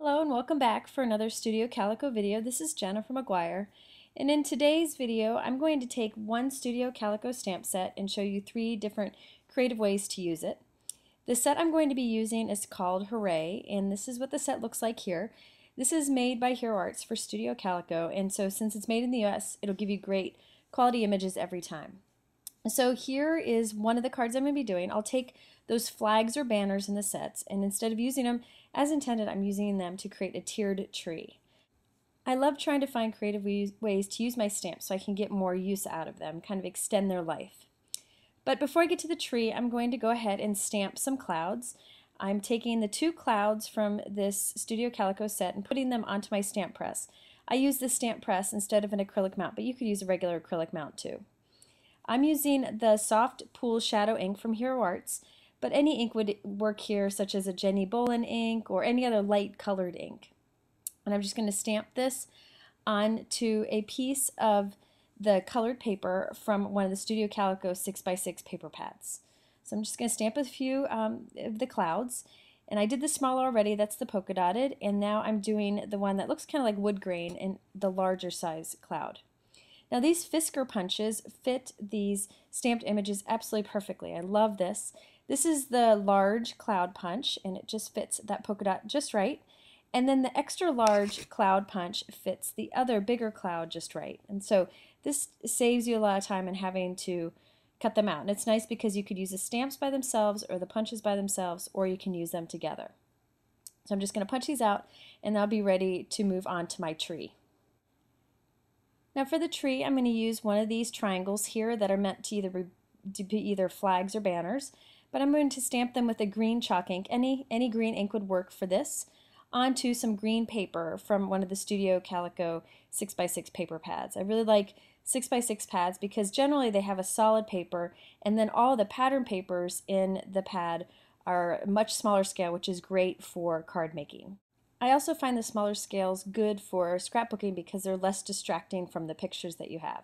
Hello and welcome back for another Studio Calico video. This is Jennifer McGuire, and in today's video I'm going to take one Studio Calico stamp set and show you three different creative ways to use it. The set I'm going to be using is called Hooray, and this is what the set looks like here. This is made by Hero Arts for Studio Calico, and so since it's made in the US, it'll give you great quality images every time. So here is one of the cards I'm going to be doing. I'll take those flags or banners in the sets, and instead of using them as intended, I'm using them to create a tiered tree. I love trying to find creative ways to use my stamps so I can get more use out of them, kind of extend their life. But before I get to the tree, I'm going to go ahead and stamp some clouds. I'm taking the two clouds from this Studio Calico set and putting them onto my stamp press. I use this stamp press instead of an acrylic mount, but you could use a regular acrylic mount too. I'm using the soft pool shadow ink from Hero Arts, but any ink would work here, such as a Jenny Bolin ink or any other light colored ink. And I'm just going to stamp this onto a piece of the colored paper from one of the Studio Calico 6x6 paper pads. So I'm just going to stamp a few of the clouds. And I did the smaller already, that's the polka dotted, and now I'm doing the one that looks kind of like wood grain in the larger size cloud. Now these Fisker punches fit these stamped images absolutely perfectly. I love this. This is the large cloud punch, and it just fits that polka dot just right. And then the extra large cloud punch fits the other bigger cloud just right. And so this saves you a lot of time in having to cut them out. And it's nice because you could use the stamps by themselves or the punches by themselves, or you can use them together. So I'm just going to punch these out, and I'll be ready to move on to my tree. Now for the tree, I'm going to use one of these triangles here that are meant to be either flags or banners, but I'm going to stamp them with a green chalk ink. Any green ink would work for this, onto some green paper from one of the Studio Calico 6x6 paper pads. I really like 6x6 pads because generally they have a solid paper, and then all the pattern papers in the pad are much smaller scale, which is great for card making. I also find the smaller scales good for scrapbooking because they're less distracting from the pictures that you have.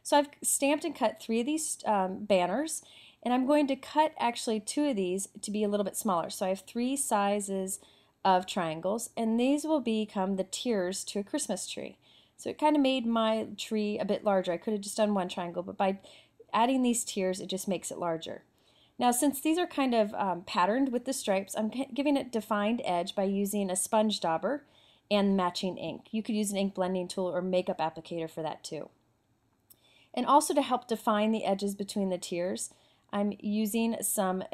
So I've stamped and cut three of these banners, and I'm going to cut actually two of these to be a little bit smaller. So I have three sizes of triangles, and these will become the tiers to a Christmas tree. So it kind of made my tree a bit larger. I could have just done one triangle, but by adding these tiers, it just makes it larger. Now since these are kind of patterned with the stripes, I'm giving it defined edge by using a sponge dauber and matching ink. You could use an ink blending tool or makeup applicator for that too. And also to help define the edges between the tiers, I'm using some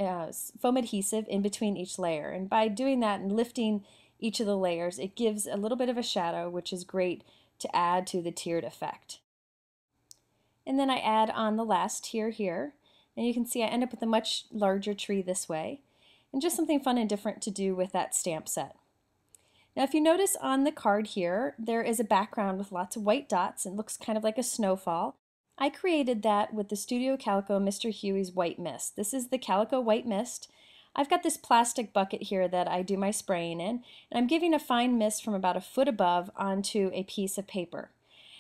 foam adhesive in between each layer. And by doing that and lifting each of the layers, it gives a little bit of a shadow, which is great to add to the tiered effect. And then I add on the last tier here. And you can see I end up with a much larger tree this way, and just something fun and different to do with that stamp set. Now if you notice on the card here, there is a background with lots of white dots and looks kind of like a snowfall. I created that with the Studio Calico Mr. Huey's White Mist. This is the Calico White Mist. I've got this plastic bucket here that I do my spraying in, and I'm giving a fine mist from about a foot above onto a piece of paper.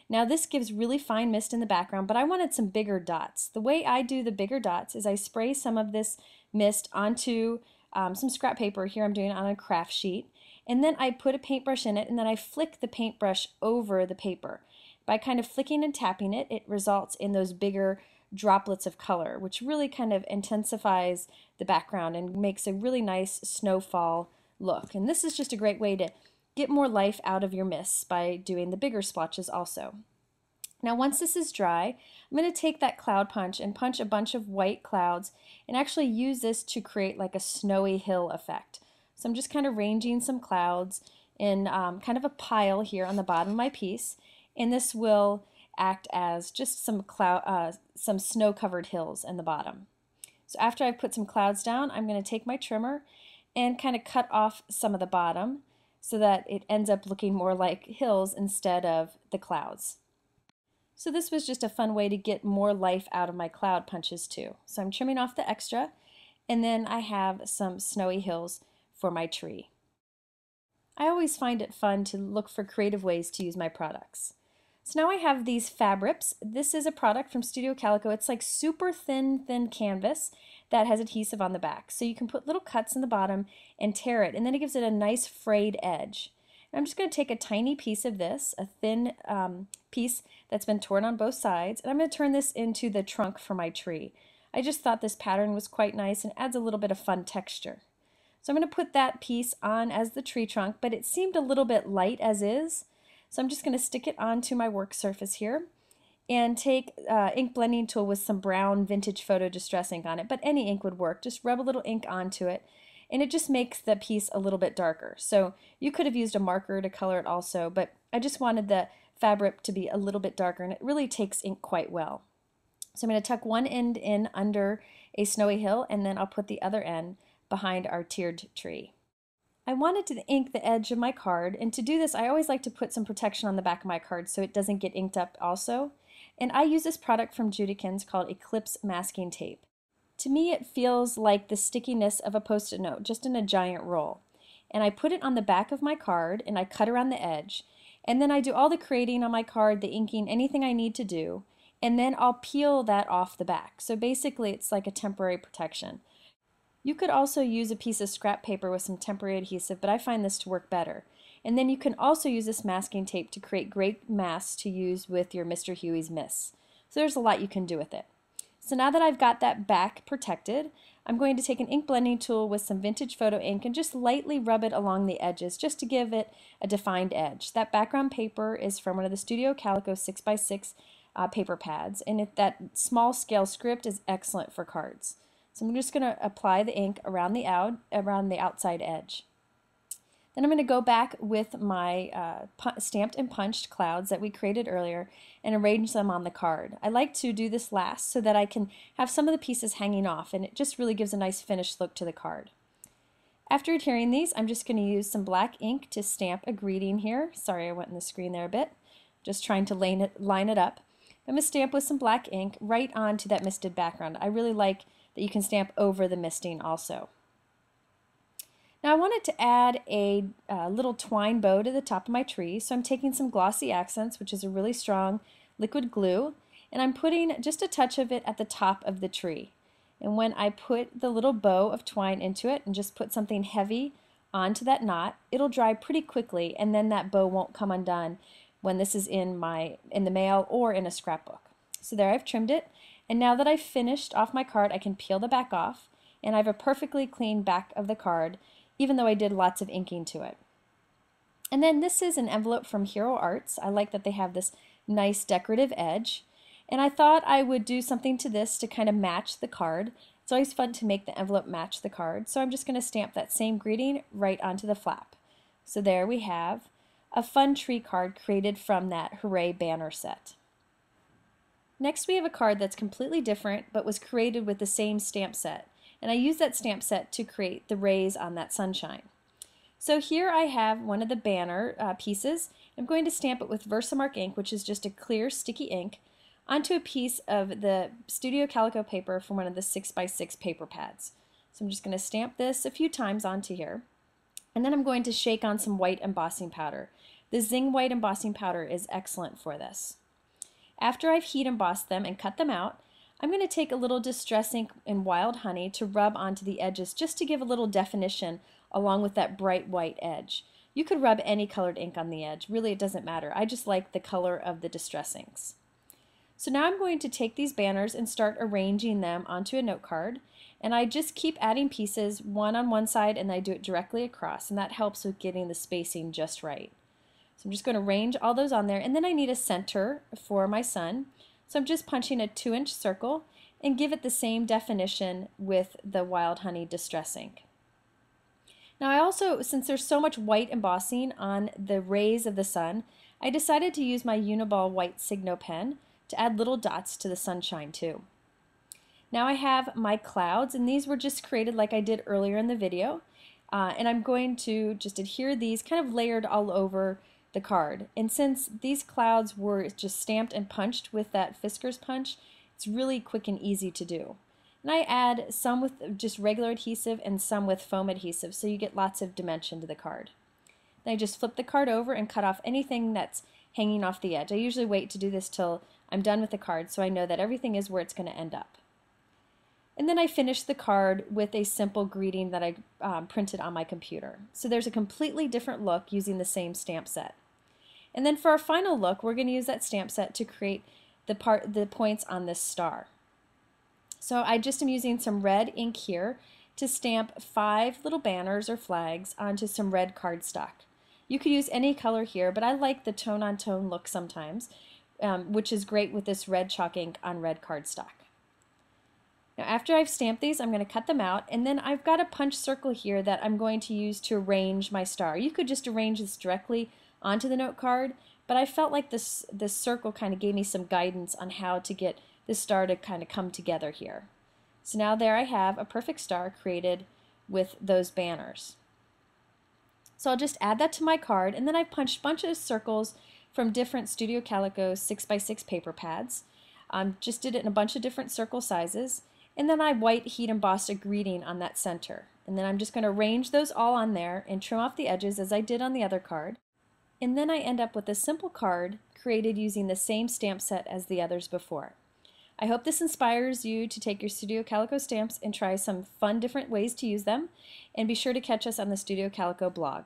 Now this gives really fine mist in the background, but I wanted some bigger dots. The way I do the bigger dots is I spray some of this mist onto some scrap paper. Here I'm doing it on a craft sheet. And then I put a paintbrush in it, and then I flick the paintbrush over the paper. By kind of flicking and tapping it, it results in those bigger droplets of color, which really kind of intensifies the background and makes a really nice snowfall look. And this is just a great way to get more life out of your mists by doing the bigger splotches also. Now once this is dry, I'm going to take that cloud punch and punch a bunch of white clouds and actually use this to create like a snowy hill effect. So I'm just kind of arranging some clouds in kind of a pile here on the bottom of my piece, and this will act as just some snow-covered hills in the bottom. So after I've put some clouds down, I'm going to take my trimmer and kind of cut off some of the bottom, so that it ends up looking more like hills instead of the clouds. So this was just a fun way to get more life out of my cloud punches too. So I'm trimming off the extra, and then I have some snowy hills for my tree. I always find it fun to look for creative ways to use my products. So now I have these fabrics. This is a product from Studio Calico. It's like super thin canvas that has adhesive on the back. So you can put little cuts in the bottom and tear it, and then it gives it a nice frayed edge. And I'm just going to take a tiny piece of this, a thin piece that's been torn on both sides, and I'm going to turn this into the trunk for my tree. I just thought this pattern was quite nice and adds a little bit of fun texture. So I'm going to put that piece on as the tree trunk, but it seemed a little bit light as is. So I'm just going to stick it onto my work surface here and take ink blending tool with some brown vintage photo distress ink on it, but any ink would work. Just rub a little ink onto it and it just makes the piece a little bit darker. So you could have used a marker to color it also, but I just wanted the fabric to be a little bit darker, and it really takes ink quite well. So I'm going to tuck one end in under a snowy hill, and then I'll put the other end behind our tiered tree. I wanted to ink the edge of my card, and to do this I always like to put some protection on the back of my card so it doesn't get inked up also. And I use this product from Judikins called Eclipse Masking Tape. To me it feels like the stickiness of a Post-it note, just in a giant roll. And I put it on the back of my card and I cut around the edge. And then I do all the creating on my card, the inking, anything I need to do. And then I'll peel that off the back. So basically it's like a temporary protection. You could also use a piece of scrap paper with some temporary adhesive, but I find this to work better. And then you can also use this masking tape to create great masks to use with your Mr. Huey's Mists. So there's a lot you can do with it. So now that I've got that back protected, I'm going to take an ink blending tool with some vintage photo ink and just lightly rub it along the edges just to give it a defined edge. That background paper is from one of the Studio Calico 6x6 paper pads, and that small scale script is excellent for cards. So I'm just going to apply the ink around the outside edge. Then I'm going to go back with my stamped and punched clouds that we created earlier and arrange them on the card. I like to do this last so that I can have some of the pieces hanging off, and it just really gives a nice finished look to the card. After adhering these, I'm just going to use some black ink to stamp a greeting here. Sorry, I went in the screen there a bit. Just trying to line it up. I'm going to stamp with some black ink right onto that misted background. I really like that you can stamp over the misting also. Now I wanted to add a little twine bow to the top of my tree, so I'm taking some Glossy Accents, which is a really strong liquid glue, and I'm putting just a touch of it at the top of the tree. And when I put the little bow of twine into it and just put something heavy onto that knot, it'll dry pretty quickly, and then that bow won't come undone when this is in the mail or in a scrapbook. So there, I've trimmed it. And now that I've finished off my card, I can peel the back off, and I have a perfectly clean back of the card, even though I did lots of inking to it. And then this is an envelope from Hero Arts. I like that they have this nice decorative edge, and I thought I would do something to this to kind of match the card. It's always fun to make the envelope match the card, so I'm just going to stamp that same greeting right onto the flap. So there we have a fun tree card created from that Hooray banner set. Next we have a card that's completely different but was created with the same stamp set, and I used that stamp set to create the rays on that sunshine. So here I have one of the banner pieces. I'm going to stamp it with Versamark ink, which is just a clear sticky ink, onto a piece of the Studio Calico paper from one of the 6x6 paper pads. So I'm just going to stamp this a few times onto here, and then I'm going to shake on some white embossing powder. The Zing white embossing powder is excellent for this. After I've heat embossed them and cut them out, I'm going to take a little distress ink and wild honey to rub onto the edges just to give a little definition along with that bright white edge. You could rub any colored ink on the edge. Really, it doesn't matter. I just like the color of the distress inks. So now I'm going to take these banners and start arranging them onto a note card, and I just keep adding pieces, one on one side, and I do it directly across, and that helps with getting the spacing just right. So I'm just going to arrange all those on there, and then I need a center for my sun. So I'm just punching a 2-inch circle and give it the same definition with the Wild Honey Distress Ink. Now I also, since there's so much white embossing on the rays of the sun, I decided to use my Uniball white Signo pen to add little dots to the sunshine too. Now I have my clouds, and these were just created like I did earlier in the video, and I'm going to just adhere these kind of layered all over the card. And since these clouds were just stamped and punched with that Fiskars punch, it's really quick and easy to do. And I add some with just regular adhesive and some with foam adhesive, so you get lots of dimension to the card. Then I just flip the card over and cut off anything that's hanging off the edge. I usually wait to do this till I'm done with the card so I know that everything is where it's going to end up. And then I finished the card with a simple greeting that I printed on my computer. So there's a completely different look using the same stamp set. And then for our final look, we're going to use that stamp set to create the points on this star. So I just am using some red ink here to stamp 5 little banners or flags onto some red cardstock. You could use any color here, but I like the tone-on-tone look sometimes, which is great with this red chalk ink on red cardstock. Now after I've stamped these, I'm going to cut them out, and then I've got a punch circle here that I'm going to use to arrange my star. You could just arrange this directly onto the note card, but I felt like this circle kind of gave me some guidance on how to get the star to kind of come together here. So now there I have a perfect star created with those banners. So I'll just add that to my card, and then I've punched a bunch of circles from different Studio Calico 6x6 paper pads. Just did it in a bunch of different circle sizes, and then I white heat embossed a greeting on that center. And then I'm just going to arrange those all on there and trim off the edges as I did on the other card. And then I end up with a simple card created using the same stamp set as the others before. I hope this inspires you to take your Studio Calico stamps and try some fun different ways to use them. And be sure to catch us on the Studio Calico blog.